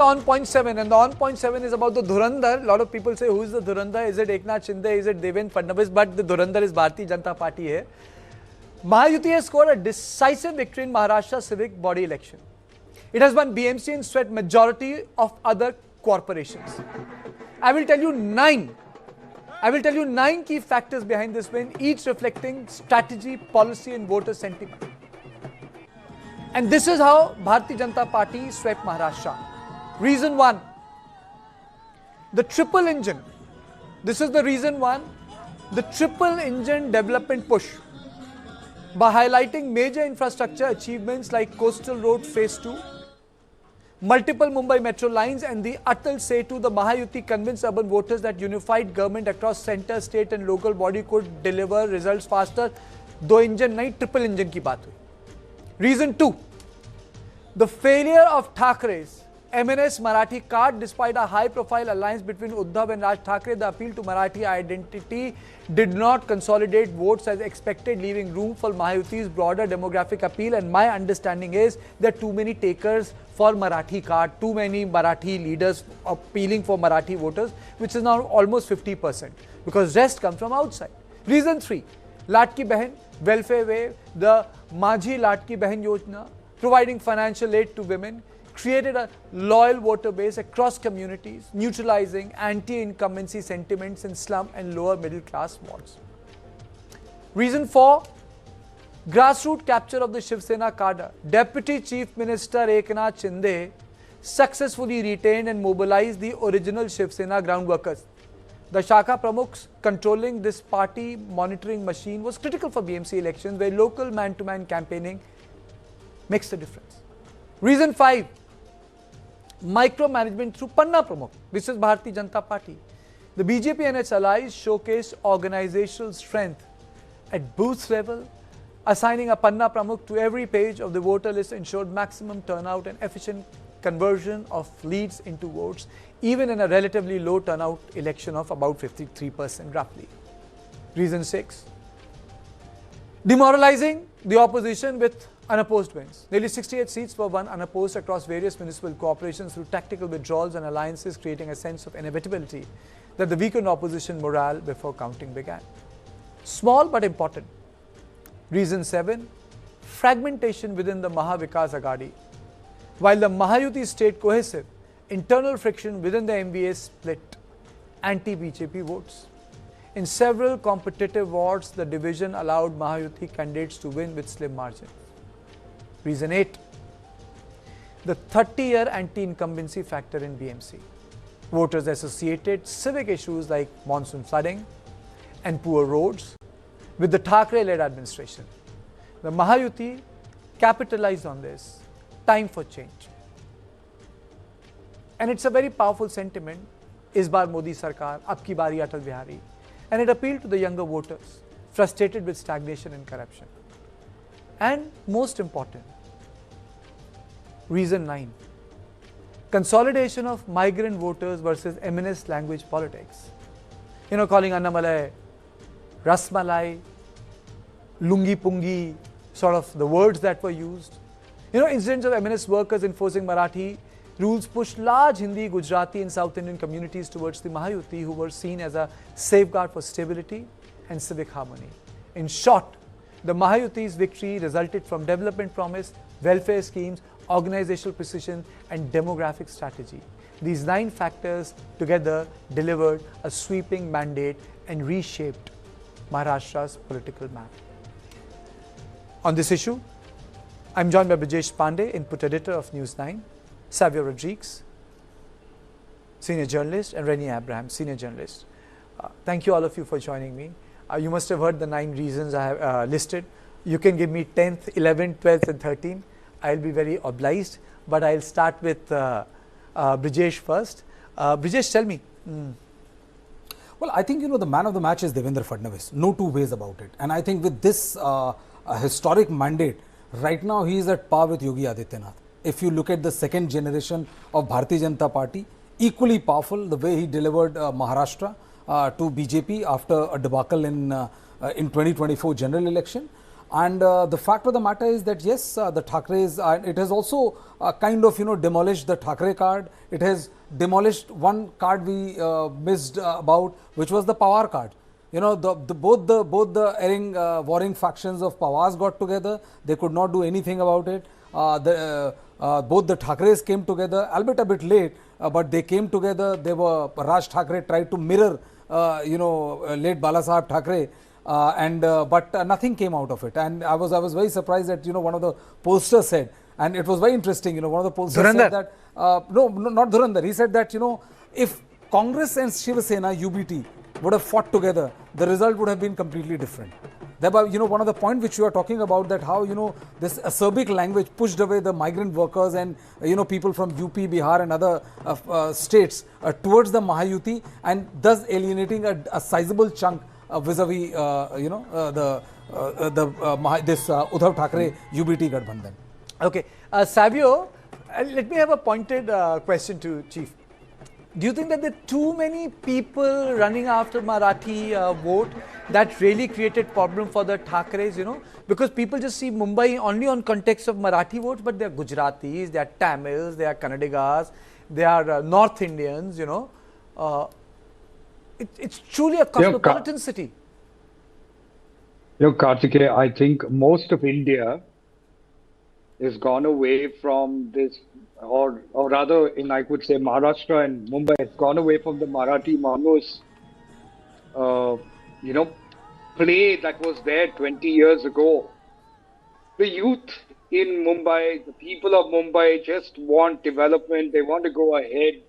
On point 7, and the on point 7 is about the Dhurandhar. A lot of people say, who is the Dhurandhar? Is it Eknath Shinde? Is it Devendra Fadnavis? But the Dhurandhar is Bharatiya Janata Party hai. Mahayuti has scored a decisive victory in Maharashtra civic body election. It has won BMC and swept majority of other corporations. I will tell you nine key factors behind this win, each reflecting strategy, policy and voter sentiment. And this is how Bharatiya Janata Party swept Maharashtra. Reason 1, the triple engine. This is the reason 1, the triple engine development push. By highlighting major infrastructure achievements like Coastal Road Phase 2, multiple Mumbai metro lines and the Atal Setu, the Mahayuti convinced urban voters that unified government across centre, state and local body could deliver results faster. दो engine नहीं, triple engine की बात हुई. Reason 2, the failure of Thackerays MNS Marathi card. Despite a high-profile alliance between Uddhav and Raj Thackeray, the appeal to Marathi identity did not consolidate votes as expected, leaving room for Mahayuti's broader demographic appeal. And my understanding is there are too many takers for Marathi card, too many Marathi leaders appealing for Marathi voters, which is now almost 50%, because rest comes from outside. Reason 3, Ladki Bahin welfare wave, the Majhi Ladki Bahin Yojana, providing financial aid to women, created a loyal voter base across communities, neutralizing anti-incumbency sentiments in slum and lower middle class wards. Reason 4, grassroots capture of the Shiv Sena cadre. Deputy Chief Minister Eknath Shinde successfully retained and mobilized the original Shiv Sena ground workers. The Shakha Pramukhs controlling this party monitoring machine was critical for BMC elections, where local man-to-man campaigning makes a difference. Reason 5, micromanagement through Panna Pramukh. This is Bharatiya Janata Party. The BJP and its allies showcased organizational strength at booth level. Assigning a Panna Pramukh to every page of the voter list ensured maximum turnout and efficient conversion of leads into votes, even in a relatively low turnout election of about 53% roughly. Reason 6, demoralizing the opposition with unopposed wins. Nearly 68 seats were won unopposed across various municipal corporations through tactical withdrawals and alliances, creating a sense of inevitability that the weakened opposition morale before counting began. Small but important. Reason 7, fragmentation within the Mahavikas Agadi. While the Mahayuti stayed cohesive, internal friction within the MVA split anti-BJP votes. In several competitive wards, the division allowed Mahayuti candidates to win with slim margins. Reason 8, the 30-year anti-incumbency factor in BMC. Voters associated civic issues like monsoon flooding and poor roads with the Thackeray-led administration. The Mahayuti capitalized on this. Time for change. And it's a very powerful sentiment. Is baar Modi Sarkar, ab ki bari Atal Bihari. And it appealed to the younger voters, frustrated with stagnation and corruption. And most important, reason 9, consolidation of migrant voters versus MNS language politics. You know, calling Annamalai, Rasmalai, Lungi Pungi, sort of the words that were used. You know, incidents of MNS workers enforcing Marathi rules pushed large Hindi, Gujarati and South Indian communities towards the Mahayuti, who were seen as a safeguard for stability and civic harmony. In short, the Mahayuti's victory resulted from development promise, welfare schemes, organizational precision and demographic strategy. These 9 factors together delivered a sweeping mandate and reshaped Maharashtra's political map. On this issue, I'm joined by Brijesh Pandey, input editor of News9, Savio Rodriguez, senior journalist, and Rennie Abraham, senior journalist. Thank you all of you for joining me. You must have heard the 9 reasons I have listed. You can give me 10th, 11th, 12th and 13th. I'll be very obliged, but I'll start with Brijesh first. Brijesh, tell me. Well, I think, the man of the match is Devendra Fadnavis. No two ways about it. And I think with this historic mandate, right now he is at par with Yogi Adityanath. If you look at the second generation of Bharatiya Janata Party, equally powerful the way he delivered Maharashtra to BJP after a debacle in 2024 general election. And the fact of the matter is that yes, the Thackerays, it has also kind of demolished the Thackeray card. It has demolished one card we missed about, which was the Pawar card. Both the warring factions of Pawars got together. They could not do anything about it. Both the Thackerays came together, albeit a bit late, but they came together. Raj Thackeray tried to mirror, late Balasaheb Thackeray. But nothing came out of it, and I was very surprised that one of the pollsters said, and it was very interesting. One of the pollsters said that no, not Dhurandhar. He said that if Congress and Shiv Sena UBT would have fought together, the result would have been completely different. Thereby, one of the points which you are talking about, that how this acerbic language pushed away the migrant workers and people from UP, Bihar and other states towards the Mahayuti, and thus alienating a sizable chunk vis-a-vis this Uddhav Thackeray UBT Gadbandhan. Okay, Savio, let me have a pointed question to Chief. Do you think that there are too many people running after Marathi vote that really created problem for the Thackerays, because people just see Mumbai only on context of Marathi votes, but they are Gujaratis, they are Tamils, they are Kannadigas, they are North Indians, it's truly a cosmopolitan city. Kartikeya, I think most of India has gone away from this, or rather, I could say Maharashtra and Mumbai has gone away from the Marathi Manus, play that was there 20 years ago. The youth in Mumbai, the people of Mumbai just want development. They want to go ahead.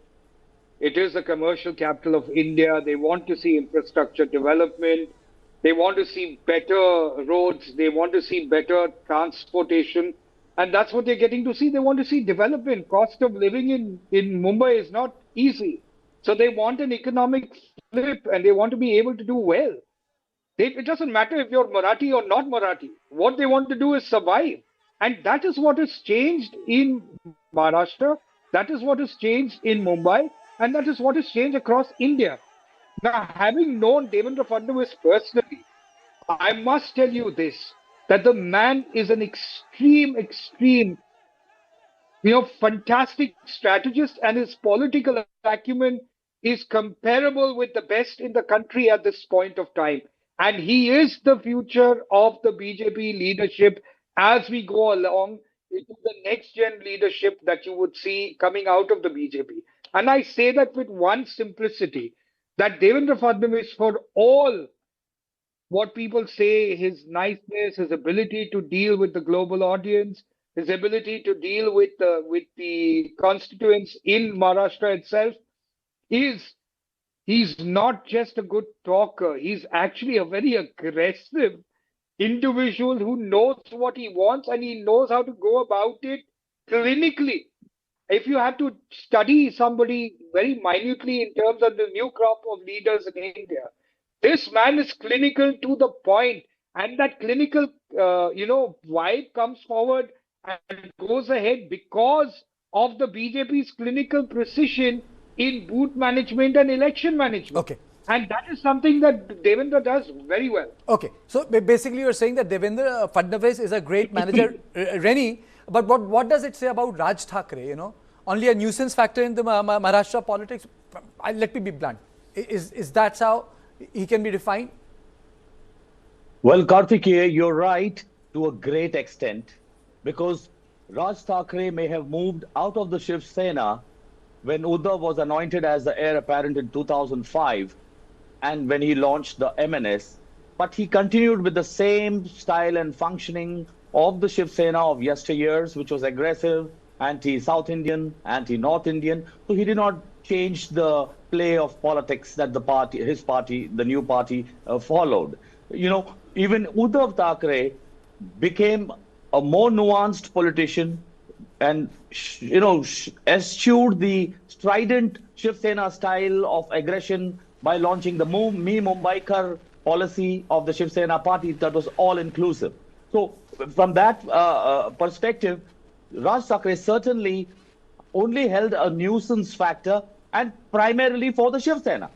It is the commercial capital of India. They want to see infrastructure development. They want to see better roads. They want to see better transportation. And that's what they're getting to see. They want to see development. Cost of living in Mumbai is not easy. So they want an economic flip, and they want to be able to do well. It doesn't matter if you're Marathi or not Marathi. What they want to do is survive. And that is what has changed in Maharashtra. That is what has changed in Mumbai. And that is what has changed across India. Now, having known Devendra Fadnavis personally, I must tell you this, that the man is an extreme, fantastic strategist, and his political acumen is comparable with the best in the country at this point of time. And he is the future of the BJP leadership as we go along into the next gen leadership that you would see coming out of the BJP. And I say that with one simplicity, that Devendra Fadnavis, for all what people say, his niceness, his ability to deal with the global audience, his ability to deal with the constituents in Maharashtra itself, he's not just a good talker. He's actually a very aggressive individual who knows what he wants, and he knows how to go about it clinically. If you have to study somebody very minutely in terms of the new crop of leaders in India, this man is clinical to the point, and that clinical, vibe comes forward and goes ahead because of the BJP's clinical precision in booth management and election management. Okay. And that is something that Devendra does very well. Okay. So basically you're saying that Devendra Fadnavis is a great manager, Reni, but what does it say about Raj Thackeray, Only a nuisance factor in the Maharashtra politics? Let me be blunt. Is that how he can be defined? Well, Kartikeya, you're right to a great extent, because Raj Thackeray may have moved out of the Shiv Sena when Uddhav was anointed as the heir apparent in 2005 and when he launched the MNS, but he continued with the same style and functioning of the Shiv Sena of yesteryears, which was aggressive, anti-South Indian, anti-North Indian. So he did not change the play of politics that his party, the new party, followed. Even Uddhav Thackeray became a more nuanced politician and, eschewed the strident Shiv Sena style of aggression by launching the Me Mumbaikar policy of the Shiv Sena party that was all-inclusive. So from that perspective, Raj Thackeray certainly only held a nuisance factor, and primarily for the Shiv Sena.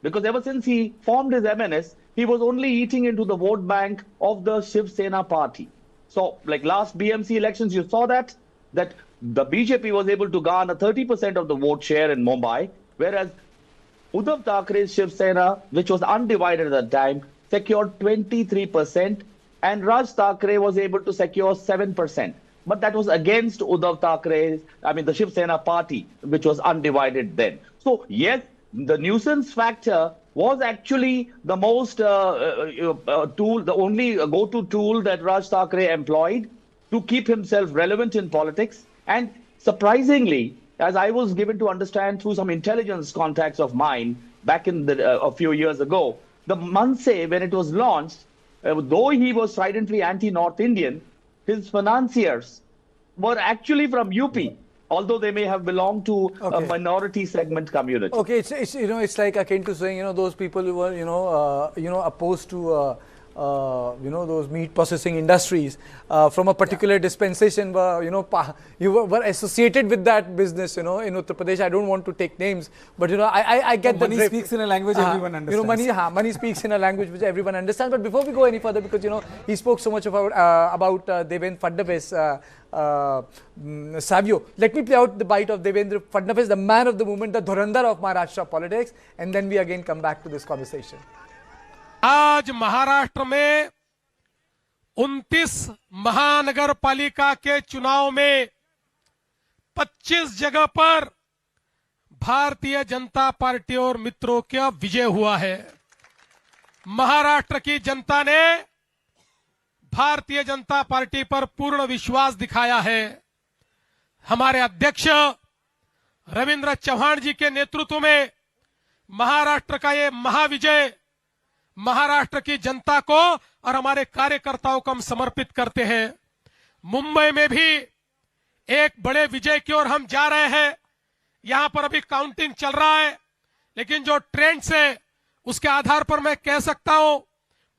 Because ever since he formed his MNS, he was only eating into the vote bank of the Shiv Sena party. So, like last BMC elections, you saw that the BJP was able to garner 30% of the vote share in Mumbai, whereas Uddhav Thackre's Shiv Sena, which was undivided at that time, secured 23%, and Raj Thackeray was able to secure 7%. But that was against Uddhav Thackre's, the Shiv Sena party, which was undivided then. So, yes, the nuisance factor was actually the most tool, the only go-to tool that Raj Thackeray employed to keep himself relevant in politics. And surprisingly, as I was given to understand through some intelligence contacts of mine back in a few years ago, the Manse, when it was launched, though he was stridently anti-North Indian, his financiers were actually from UP, although they may have belonged to a minority segment community. Okay, it's like akin to saying, those people who were, opposed to, those meat processing industries from a particular dispensation were, you were associated with that business, in Uttar Pradesh. I don't want to take names, but, I get the drift. Money speaks in a language everyone understands. Money speaks in a language which everyone understands. But before we go any further, because, he spoke so much about Devendra Fadnavis, Savio, let me play out the bite of Devendra Fadnavis, the man of the movement, the Dhurandhar of Maharashtra politics, and then we again come back to this conversation. आज महाराष्ट्र में 29 महानगर पालिका के चुनाव में 25 जगह पर Bharatiya Janata party और मित्रों का विजय हुआ है। महाराष्ट्र की जनता ने भारतीय जनता पार्टी पर पूर्ण विश्वास दिखाया है। हमारे अध्यक्ष रविंद्र चौहान जी के नेतृत्व में महाराष्ट्र का ये महाविजय महाराष्ट्र की जनता को और हमारे कार्यकर्ताओं को हम समर्पित करते हैं। मुंबई में भी एक बड़े विजय की ओर हम जा रहे हैं। यहां पर अभी काउंटिंग चल रहा है, लेकिन जो ट्रेंड्स है उसके आधार पर मैं कह सकता हूं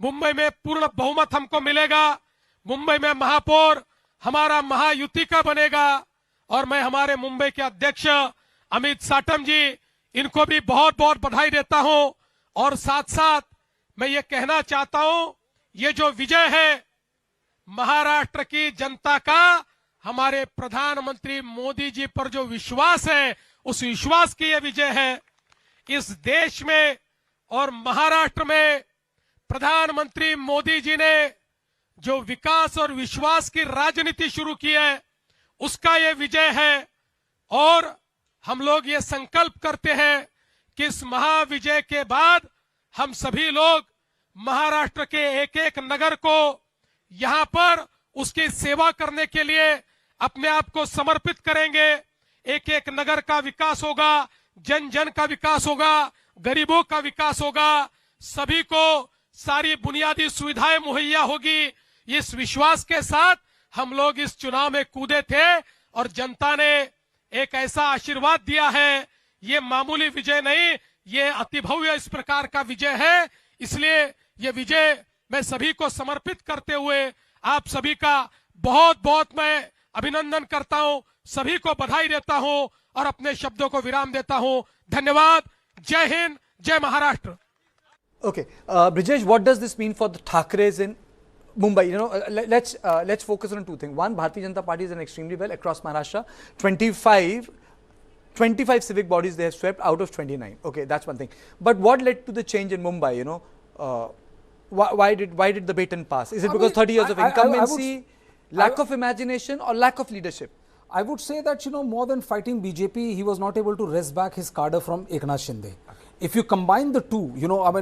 मुंबई में पूर्ण बहुमत हमको मिलेगा। मुंबई में महापौर हमारा महायुति का बनेगा और मैं हमारे मुंबई के अध्यक्ष अमित साटम जी, इनको भी बहुत बहुत बधाई देता हूं। और साथ साथ मैं ये कहना चाहता हूं, ये जो विजय है महाराष्ट्र की जनता का हमारे प्रधानमंत्री मोदी जी पर जो विश्वास है, उस विश्वास की ये विजय है। इस देश में और महाराष्ट्र में प्रधानमंत्री मोदी जी ने जो विकास और विश्वास की राजनीति शुरू की है, उसका ये विजय है। और हम लोग ये संकल्प करते हैं कि इस महाविजय के बाद हम सभी लोग महाराष्ट्र के एक एक नगर को यहां पर उसकी सेवा करने के लिए अपने आप को समर्पित करेंगे। एक एक नगर का विकास होगा, जन जन का विकास होगा, गरीबों का विकास होगा, सभी को सारी बुनियादी सुविधाएं मुहैया होगी। इस विश्वास के साथ हम लोग इस चुनाव में कूदे थे और जनता ने एक ऐसा आशीर्वाद दिया है। ये मामूली विजय नहीं, ये अतिभव्य इस प्रकार का विजय है। इसलिए ये विजय मैं सभी को समर्पित करते हुए आप सभी का बहुत बहुत मैं अभिनंदन करता हूं, सभी को बधाई देता हूं और अपने शब्दों को विराम देता हूं। धन्यवाद। जय हिंद, जय Maharashtra. Okay, Brijesh, what does this mean for the Thackeray's in Mumbai? Let's focus on two things. One, Bharatiya Janata Party is done extremely well across Maharashtra. 25 civic bodies they have swept out of 29. Okay, that's one thing. But what led to the change in Mumbai? Why did the baton pass? Is it because 30 years of incumbency, lack of imagination, or lack of leadership? I would say that, more than fighting BJP, he was not able to wrest back his cadre from Eknath Shinde. If you combine the two,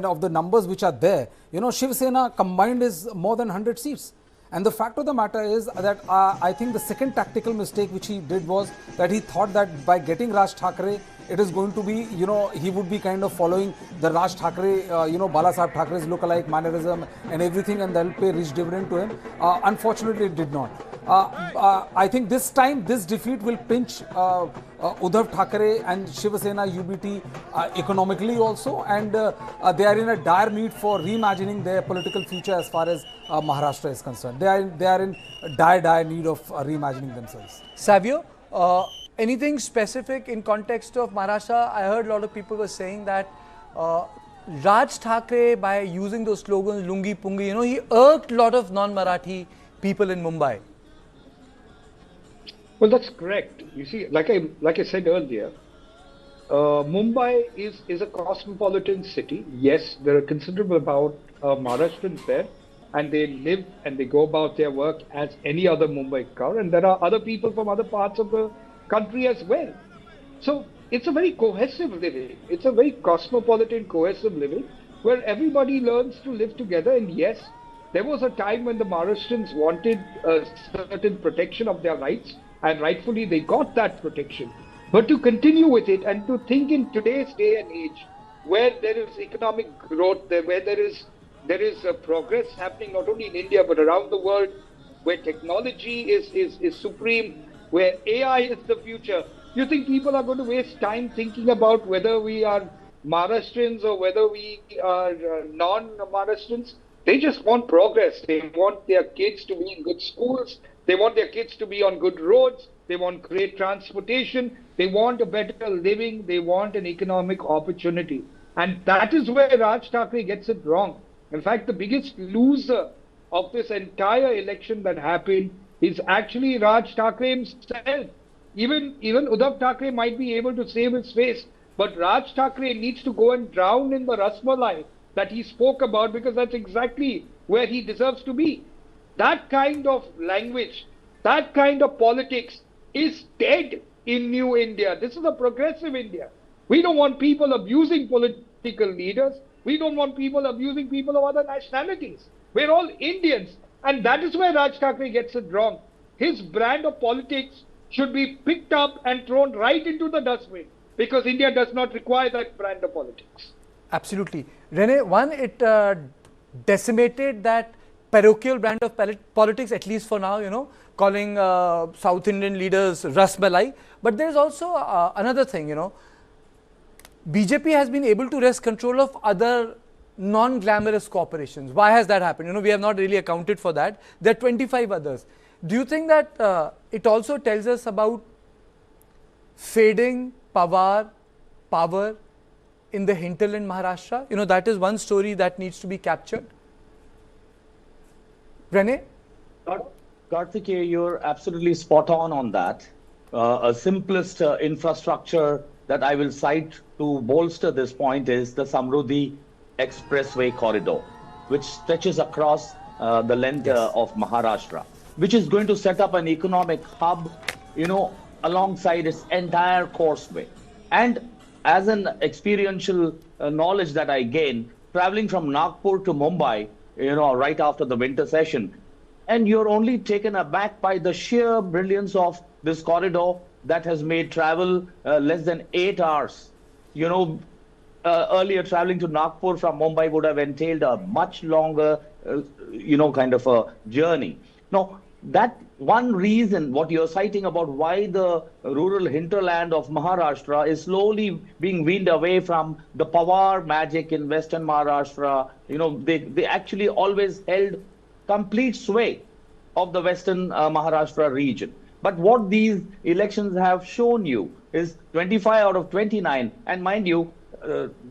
of the numbers which are there, Shiv Sena combined is more than 100 seats. And the fact of the matter is that I think the second tactical mistake which he did was that he thought that by getting Raj Thackeray, it is going to be, he would be kind of following the Raj Thackeray, Bala Saheb Thackeray's lookalike mannerism and everything, and that will pay rich dividend to him. Unfortunately, it did not. I think this time, this defeat will pinch Uddhav Thackeray and Shiv Sena UBT economically also, and they are in a dire need for reimagining their political future as far as Maharashtra is concerned. They are in dire need of reimagining themselves. Savio, anything specific in context of Maharashtra? I heard a lot of people were saying that Raj Thackeray, by using those slogans, Lungi Pungi, he irked a lot of non-Marathi people in Mumbai. Well, that's correct. You see, like I said earlier, Mumbai is a cosmopolitan city. Yes, there are considerable amount of Maharashtrians there, and they live and they go about their work as any other Mumbaiker, and there are other people from other parts of the country as well. So it's a very cohesive living. It's a very cosmopolitan, cohesive living where everybody learns to live together. And yes, there was a time when the Maharashtrians wanted a certain protection of their rights, and rightfully they got that protection. But to continue with it and to think in today's day and age, where there is economic growth, where there is progress happening not only in India but around the world, where technology is supreme, where AI is the future, you think people are going to waste time thinking about whether we are Maharashtrians or whether we are non-Maharashtrians? They just want progress. They want their kids to be in good schools. They want their kids to be on good roads. They want great transportation. They want a better living. They want an economic opportunity. And that is where Raj Thackeray gets it wrong. In fact, the biggest loser of this entire election that happened is actually Raj Thackeray himself. Even Uddhav Thackeray might be able to save his face, but Raj Thackeray needs to go and drown in the rasmalai that he spoke about, because that's exactly where he deserves to be. That kind of language, that kind of politics is dead in New India. This is a progressive India. We don't want people abusing political leaders. We don't want people abusing people of other nationalities. We're all Indians. And that is where Raj Thackeray gets it wrong. His brand of politics should be picked up and thrown right into the dustbin, because India does not require that brand of politics. Absolutely. Rene, one, it decimated that parochial brand of politics, at least for now, calling South Indian leaders Rasmalai. But there's also another thing, BJP has been able to wrest control of other non-glamorous corporations. Why has that happened? We have not really accounted for that. There are 25 others. Do you think that it also tells us about fading power in the hinterland Maharashtra? That is one story that needs to be captured. Rene? Kartikeya, you're absolutely spot on that. A simplest infrastructure that I will cite to bolster this point is the Samruddhi Expressway corridor, which stretches across the length of Maharashtra, which is going to set up an economic hub, alongside its entire causeway. And as an experiential knowledge that I gained, traveling from Nagpur to Mumbai, right after the winter session, and you're only taken aback by the sheer brilliance of this corridor that has made travel less than 8 hours. Earlier traveling to Nagpur from Mumbai would have entailed a much longer, kind of a journey. Now, that one reason, what you're citing about why the rural hinterland of Maharashtra is slowly being weaned away from the power magic in Western Maharashtra, they actually always held complete sway of the Western Maharashtra region. But what these elections have shown you is 25 out of 29, and mind you,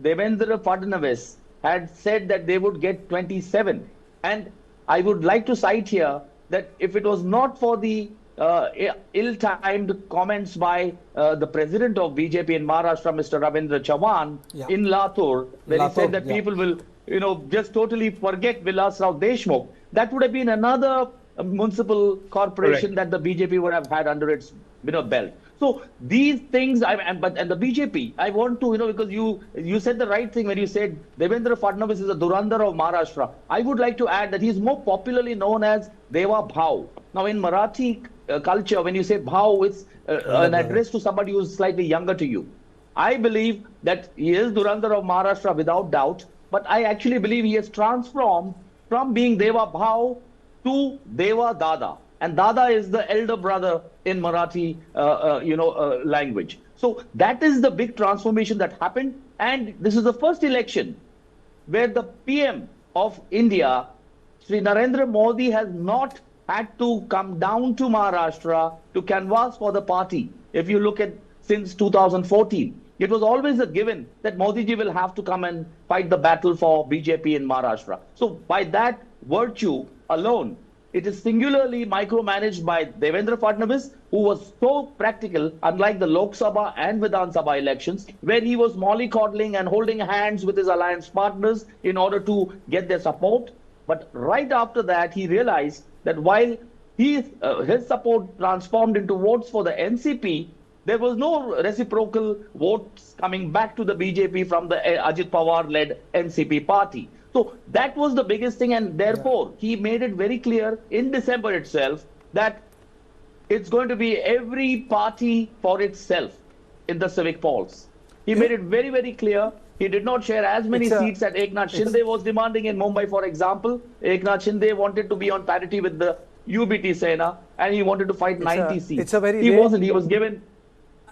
Demendra Fadnavis had said that they would get 27. And I would like to cite here that if it was not for the ill-timed comments by the president of BJP in Maharashtra, Mr. Ravindra Chavan, in Latur, where he said that people will, just totally forget Vilas Rao Deshmukh, that would have been another municipal corporation that the BJP would have had under its belt. So these things, and the BJP, I want to, because you said the right thing when you said Devendra Fadnavis is a Durandar of Maharashtra. I would like to add that he is more popularly known as Deva Bhav. Now in Marathi culture, when you say Bhav, it's an address to somebody who is slightly younger to you. I believe that he is Durandar of Maharashtra without doubt, but I actually believe he has transformed from being Deva Bhav to Deva Dada. And Dada is the elder brother in Marathi, language. So that is the big transformation that happened. And this is the first election where the PM of India, Sri Narendra Modi, has not had to come down to Maharashtra to canvass for the party. If you look at since 2014, It was always a given that Modi ji will have to come and fight the battle for BJP in Maharashtra. So by that virtue alone, it is singularly micromanaged by Devendra Fadnavis, who was so practical, unlike the Lok Sabha and Vidhan Sabha elections, where he was mollycoddling and holding hands with his alliance partners in order to get their support. But right after that, he realized that while his support transformed into votes for the NCP, there was no reciprocal votes coming back to the BJP from the Ajit Pawar-led NCP party. So that was the biggest thing, and therefore he made it very clear in December itself that it's going to be every party for itself in the civic polls. He made it very, very clear. He did not share as many seats that Eknath Shinde was demanding in Mumbai, for example. Eknath Shinde wanted to be on parity with the UBT Sena, and he wanted to fight 90 seats. He wasn't. He was given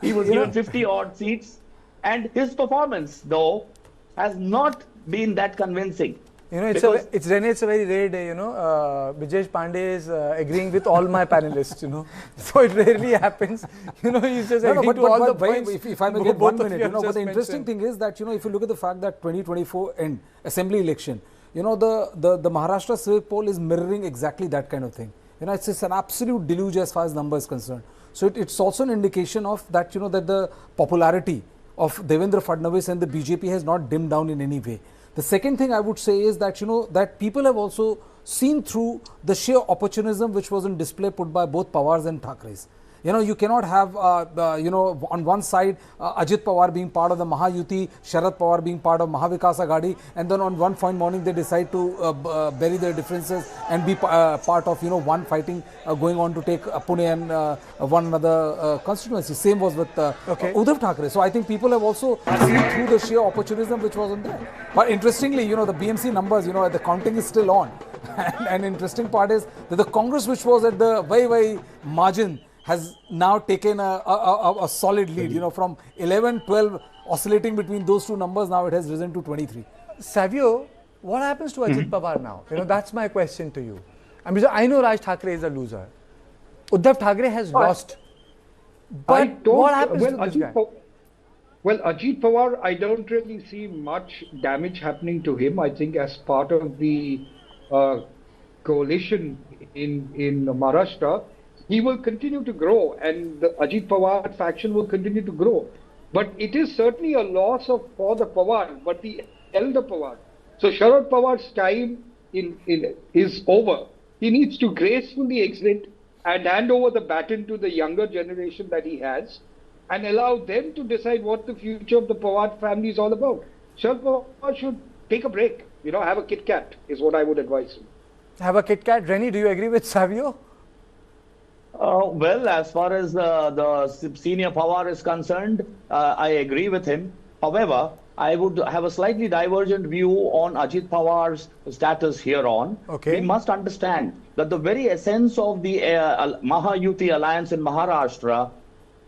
50 odd seats, and his performance, though, has not been that convincing. You know, it's a very rare day, you know. Brijesh Pandey is agreeing with all my panelists, you know. So it rarely happens. You know, he's just agreeing to all the points. If I may get 1 minute, you know, but the interesting thing is that, you know, if you look at the fact that 2024 end assembly election, you know, the Maharashtra civic poll is mirroring exactly that kind of thing. You know, it's just an absolute deluge as far as numbers concerned. So it's also an indication of that, you know, that the popularity of Devendra Fadnavis and the BJP has not dimmed down in any way. The second thing I would say is that, you know, that people have also seen through the sheer opportunism which was on display put by both Pawars and Thackerays. You know, you cannot have, you know, on one side, Ajit Pawar being part of the Mahayuti, Sharad Pawar being part of Mahavikas Aghadi, and then on one fine morning they decide to bury their differences and be part of, you know, one fighting going on to take Pune and one another constituency. Same was with Uddhav Thackeray. So I think people have also seen through the sheer opportunism which was on there. But interestingly, you know, the BMC numbers, you know, the counting is still on. And interesting part is that the Congress, which was at the very margin, has now taken a solid lead, you know, from 11, 12 oscillating between those two numbers. Now it has risen to 23. Savio, what happens to Ajit Pawar now? You know, that's my question to you. I mean, I know Raj Thackeray is a loser. Uddhav Thackeray has lost. But what happens to this guy? Well, Ajit Pawar, I don't really see much damage happening to him. I think as part of the coalition in Maharashtra, he will continue to grow, and the Ajit Pawar faction will continue to grow. But it is certainly a loss for the Pawar, but the elder Pawar. So Sharad Pawar's time is over. He needs to gracefully exit and hand over the baton to the younger generation that he has, and allow them to decide what the future of the Pawar family is all about. Sharad Pawar should take a break, you know, have a Kit Kat is what I would advise him. Have a Kit Kat. Rennie, do you agree with Savio? Well, as far as the senior Pawar is concerned, I agree with him. However, I would have a slightly divergent view on Ajit Pawar's status here on. Okay. We must understand that the very essence of the Mahayuti alliance in Maharashtra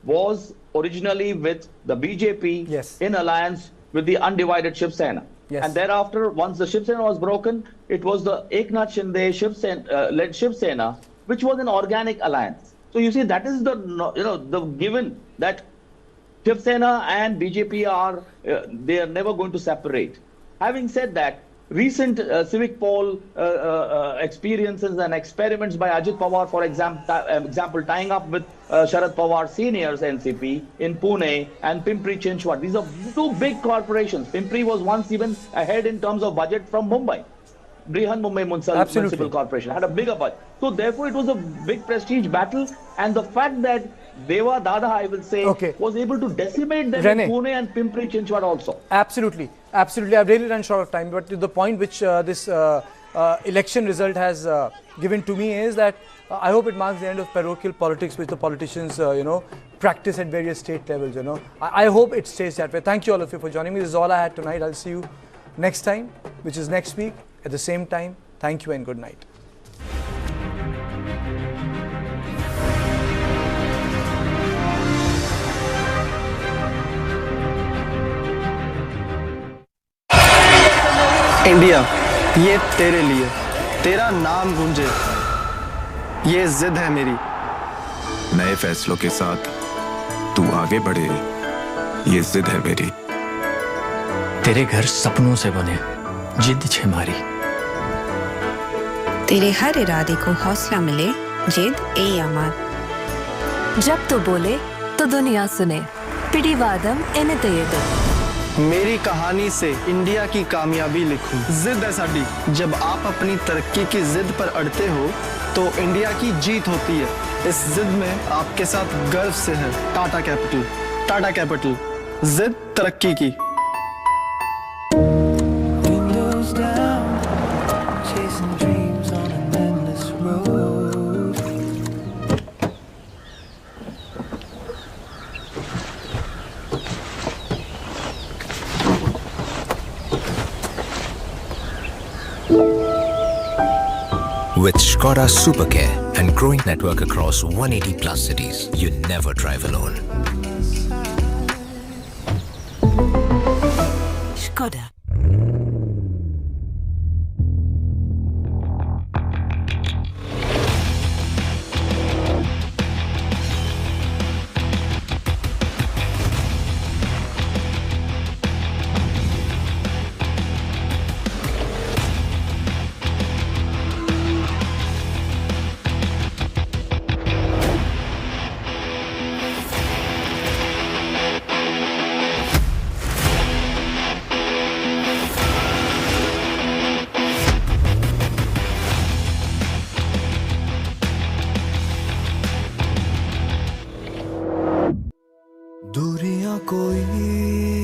was originally with the BJP in alliance with the undivided Shiv Sena. And thereafter, once the Shiv Sena was broken, it was the Eknath Shinde led Shiv Sena, which was an organic alliance. So you see, that is the given that Shiv Sena and BJP are they are never going to separate. Having said that, recent civic poll experiences and experiments by Ajit Pawar, for example, tying up with Sharad Pawar Senior's NCP in Pune and Pimpri Chinchwad. These are two big corporations. Pimpri was once even ahead in terms of budget from Mumbai. Brihan Mumbai Municipal Corporation had a bigger budget. So therefore, it was a big prestige battle. And the fact that Deva Dada, I will say, was able to decimate them in Pune and Pimpri Chinchwad also. Absolutely. Absolutely. I've really run short of time. But to the point which this election result has given to me is that I hope it marks the end of parochial politics which the politicians, you know, practice at various state levels, you know. I hope it stays that way. Thank you all of you for joining me. This is all I had tonight. I'll see you next time, which is next week at the same time. Thank you and good night. India, ये तेरे लिए, तेरा नाम गूंजे, ये जिद है मेरी। नए फैसलों के साथ तू आगे बढ़े, ये जिद है मेरी। तेरे घर सपनों से बने, जिद छे मारी। तेरे हर इरादे को हौसला मिले, जिद ए अमर। जब तो बोले तो दुनिया सुने, पिडिवादम एनेतेयेदो। मेरी कहानी से इंडिया की कामयाबी लिखूं। जिद है साडी। जब आप अपनी तरक्की की जिद पर अड़ते हो तो इंडिया की जीत होती है। इस जिद में आपके साथ गर्व से है टाटा कैपिटल। टाटा कैपिटल, जिद तरक्की की। With Skoda Supercare and growing network across 180 plus cities, you never drive alone. Skoda.